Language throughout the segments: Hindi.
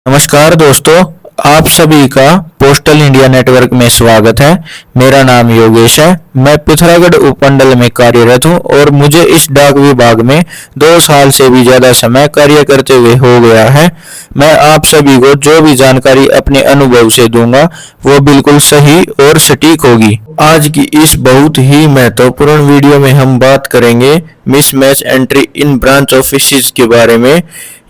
नमस्कार दोस्तों, आप सभी का पोस्टल इंडिया नेटवर्क में स्वागत है। मेरा नाम योगेश है। मैं पिथौरागढ़ उपमंडल में कार्यरत हूं और मुझे इस डाक विभाग में 2 साल से भी ज्यादा समय कार्य करते हुए हो गया है। मैं आप सभी को जो भी जानकारी अपने अनुभव से दूंगा वो बिल्कुल सही और सटीक होगी। आज की इस बहुत ही महत्वपूर्ण वीडियो में हम बात करेंगे mismatch entry in branch office के बारे में,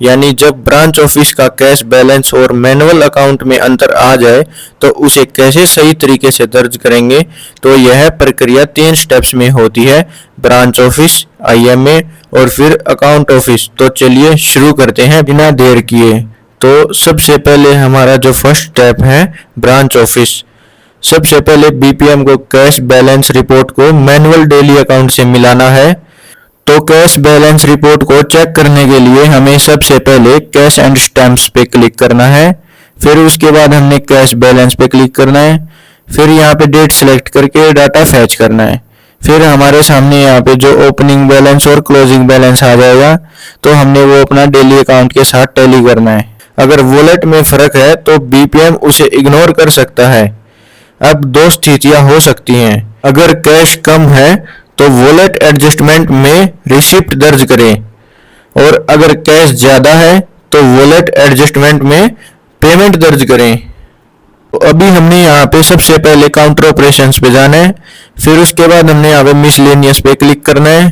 यानी जब ब्रांच ऑफिस का कैश बैलेंस और मैनुअल अकाउंट में अंतर आ जाए तो उसे कैसे सही तरीके से दर्ज करेंगे। तो यह प्रक्रिया 3 स्टेप्स में होती है, ब्रांच ऑफिस, आईएमए और फिर अकाउंट ऑफिस। तो चलिए शुरू करते हैं बिना देर किए। तो सबसे पहले हमारा जो फर्स्ट स्टेप है ब्रांच ऑफिस। सबसे पहले बीपीएम को कैश बैलेंस रिपोर्ट को मैनुअल डेली अकाउंट से मिलाना है। तो कैश बैलेंस रिपोर्ट को चेक करने के लिए हमें सबसे पहले कैश एंड स्टैम्प्स पे क्लिक करना है। फिर उसके बाद हमने कैश बैलेंस पे क्लिक करना है। फिर यहाँ पे डेट सेलेक्ट करके डाटा फैच करना है। फिर हमारे सामने यहाँ पे जो ओपनिंग बैलेंस और क्लोजिंग बैलेंस आ जाएगा, तो हमने वो अपना डेली अकाउंट के साथ टैली करना है। अगर वॉलेट में फर्क है तो बीपीएम उसे इग्नोर कर सकता है। अब 2 स्थितियां हो सकती हैं। अगर कैश कम है तो वॉलेट एडजस्टमेंट में रिसिप्ट दर्ज करें, और अगर कैश ज्यादा है तो वॉलेट एडजस्टमेंट में पेमेंट दर्ज करें। तो अभी हमने यहाँ पे सबसे पहले काउंटर ऑपरेशंस पे जाना है। फिर उसके बाद हमने यहाँ पे मिसलेनियस पे क्लिक करना है।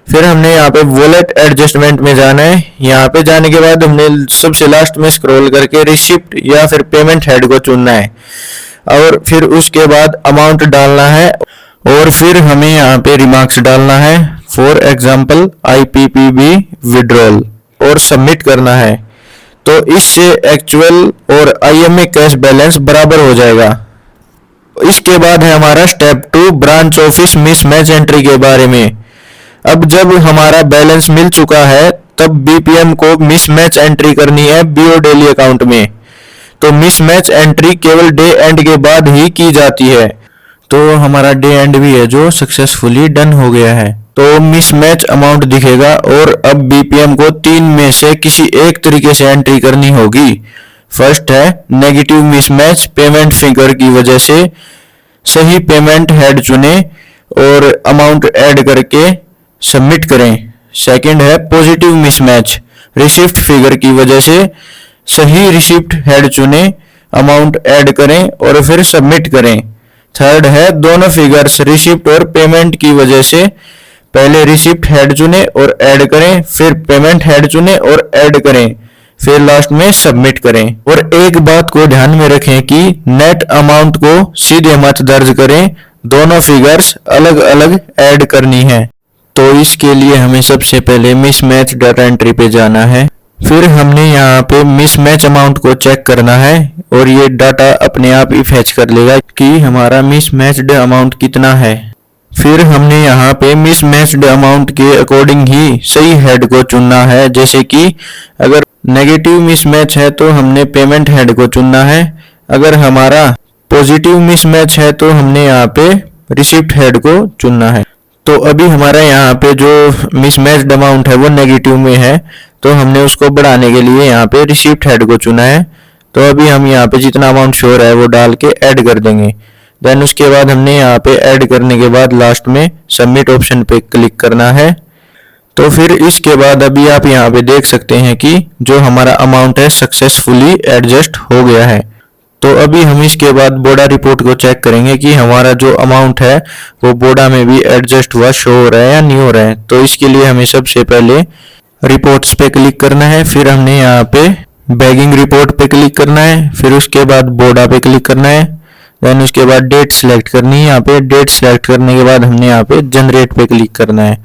फिर हमने यहाँ पे वॉलेट एडजस्टमेंट में जाना है। यहाँ पे जाने के बाद हमने सबसे लास्ट में स्क्रॉल करके रिसिप्ट या फिर पेमेंट हेड को चुनना है, और फिर उसके बाद अमाउंट डालना है, और फिर हमें यहाँ पे रिमार्क्स डालना है, फॉर एग्जाम्पल IPPB विड्रॉल, और सबमिट करना है। तो इससे एक्चुअल और IMA कैश बैलेंस बराबर हो जाएगा। इसके बाद है हमारा step 2 branch office mismatch entry के बारे में। अब जब हमारा बैलेंस मिल चुका है तब बीपीएम को मिसमैच एंट्री करनी है बीओ डेली अकाउंट में। तो मिसमैच एंट्री केवल डे एंड के बाद ही की जाती है। तो हमारा डे एंड भी है जो सक्सेसफुली डन हो गया है। तो मिसमैच अमाउंट दिखेगा, और अब बीपीएम को 3 में से किसी एक तरीके से एंट्री करनी होगी। फर्स्ट है नेगेटिव मिसमैच, पेमेंट फिगर की वजह से सही पेमेंट हेड चुने और अमाउंट ऐड करके सबमिट करें। सेकंड है पॉजिटिव मिसमैच, रिसिप्ट फिगर की वजह से सही रिसिप्ट हेड चुने, अमाउंट ऐड करें और फिर सबमिट करें। थर्ड है दोनों फिगर्स रिसिप्ट और पेमेंट की वजह से पहले रिसिप्ट हेड चुने और ऐड करें, फिर पेमेंट हेड चुने और ऐड करें, फिर लास्ट में सबमिट करें। और एक बात को ध्यान में रखें कि नेट अमाउंट को सीधे मत दर्ज करें, दोनों फिगर्स अलग अलग ऐड करनी है। तो इसके लिए हमें सबसे पहले मिसमैच डाटा एंट्री पे जाना है। फिर हमने यहाँ पे मिसमैच अमाउंट को चेक करना है, और ये डाटा अपने आप ही फैच कर लेगा कि हमारा मिसमैच्ड अमाउंट कितना है। फिर हमने यहाँ पे मिसमैच्ड अमाउंट के अकॉर्डिंग ही सही हेड को चुनना है। जैसे कि अगर नेगेटिव मिसमैच है तो हमने पेमेंट हेड को चुनना है, अगर हमारा पॉजिटिव मिसमैच है तो हमने यहाँ पे रिसिप्ट हेड को चुनना है। तो अभी हमारा यहाँ पे जो मिसमैच्ड अमाउंट है वो नेगेटिव में है, तो हमने उसको बढ़ाने के लिए यहाँ पे रिसिप्ट हेड को चुना है। तो अभी हम यहाँ पे जितना अमाउंट श्योर है वो डाल के ऐड कर देंगे। देन उसके बाद हमने यहाँ पे ऐड करने के बाद लास्ट में सबमिट ऑप्शन पे क्लिक करना है। तो फिर इसके बाद अभी आप यहाँ पे देख सकते हैं कि जो हमारा अमाउंट है सक्सेसफुली एडजस्ट हो गया है। तो अभी हम इसके बाद बोडा रिपोर्ट को चेक करेंगे कि हमारा जो अमाउंट है वो बोडा में भी एडजस्ट हुआ, शो हो रहा है या नहीं हो रहा है। तो इसके लिए हमें सबसे पहले रिपोर्ट्स पे क्लिक करना है। फिर हमने यहाँ पे बैगिंग रिपोर्ट पे क्लिक करना है। फिर उसके बाद बोडा पे क्लिक करना है। देन उसके बाद डेट सिलेक्ट करनी है। यहाँ पे डेट सिलेक्ट करने के बाद हमने यहाँ पे जनरेट पे क्लिक करना है।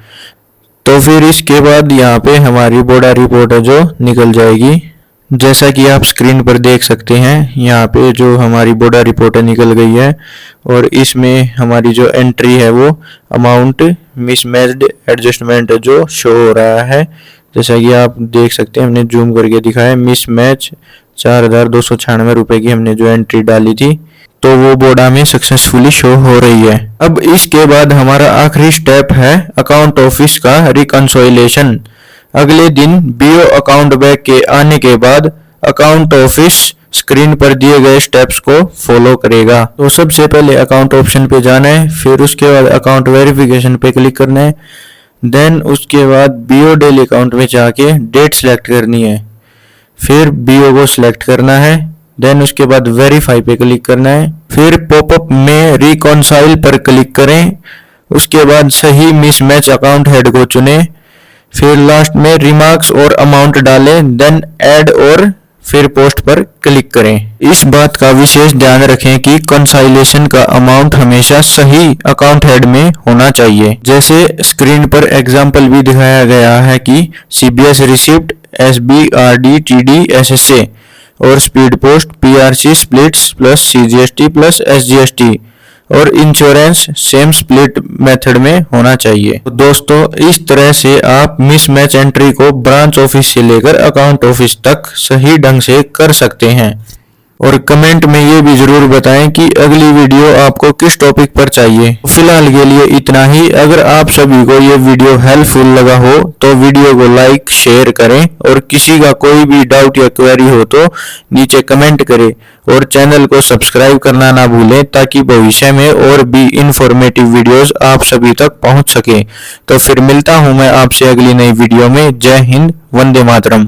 तो फिर इसके बाद यहाँ पे हमारी बोडा रिपोर्ट है जो निकल जाएगी। जैसा कि आप स्क्रीन पर देख सकते हैं, यहाँ पे जो हमारी बोडा रिपोर्ट निकल गई है, और इसमें हमारी जो एंट्री है वो अमाउंट मिसमैच्ड एडजस्टमेंट जो शो हो रहा है। जैसा कि आप देख सकते हैं, हमने जूम करके दिखाया, मिसमैच 4,296 रुपए की हमने जो एंट्री डाली थी, तो वो बोडा में सक्सेसफुली शो हो रही है। अब इसके बाद हमारा आखिरी स्टेप है अकाउंट ऑफिस का रिकंसोलिडेशन। अगले दिन बीओ अकाउंट बैग के आने के बाद अकाउंट ऑफिस स्क्रीन पर दिए गए स्टेप्स को फॉलो करेगा। तो सबसे पहले अकाउंट ऑप्शन पे जाना है, फिर उसके बाद अकाउंट वेरिफिकेशन पे क्लिक करना है। देन उसके बाद बीओ डेली अकाउंट में जाके डेट सेलेक्ट करनी है, फिर बीओ को सिलेक्ट करना है। देन उसके बाद वेरीफाई पे क्लिक करना है, फिर पॉपअप में रिकॉन्साइल पर क्लिक करें। उसके बाद सही मिसमैच अकाउंट हेड को चुने, फिर लास्ट में रिमार्क्स और अमाउंट डालें। देन ऐड और फिर पोस्ट पर क्लिक करें। इस बात का विशेष ध्यान रखें कि कंसाइलेशन का अमाउंट हमेशा सही अकाउंट हेड में होना चाहिए। जैसे स्क्रीन पर एग्जाम्पल भी दिखाया गया है कि सीबीएस रिसिप्ट, एसबीआरडी, टीडी, एसएसए और speed post, PRC splits plus CGST plus SGST और इंश्योरेंस सेम स्प्लिट मेथड में होना चाहिए। तो दोस्तों, इस तरह से आप मिसमैच एंट्री को ब्रांच ऑफिस से लेकर अकाउंट ऑफिस तक सही ढंग से कर सकते हैं। और कमेंट में ये भी जरूर बताएं कि अगली वीडियो आपको किस टॉपिक पर चाहिए। फिलहाल के लिए इतना ही। अगर आप सभी को ये वीडियो हेल्पफुल लगा हो तो वीडियो को लाइक शेयर करें, और किसी का कोई भी डाउट या क्वेरी हो तो नीचे कमेंट करें, और चैनल को सब्सक्राइब करना ना भूलें ताकि भविष्य में और भी इंफॉर्मेटिव वीडियोस आप सभी तक पहुंच सके। तो फिर मिलता हूं मैं आपसे अगली नई वीडियो में। जय हिंद, वंदे मातरम।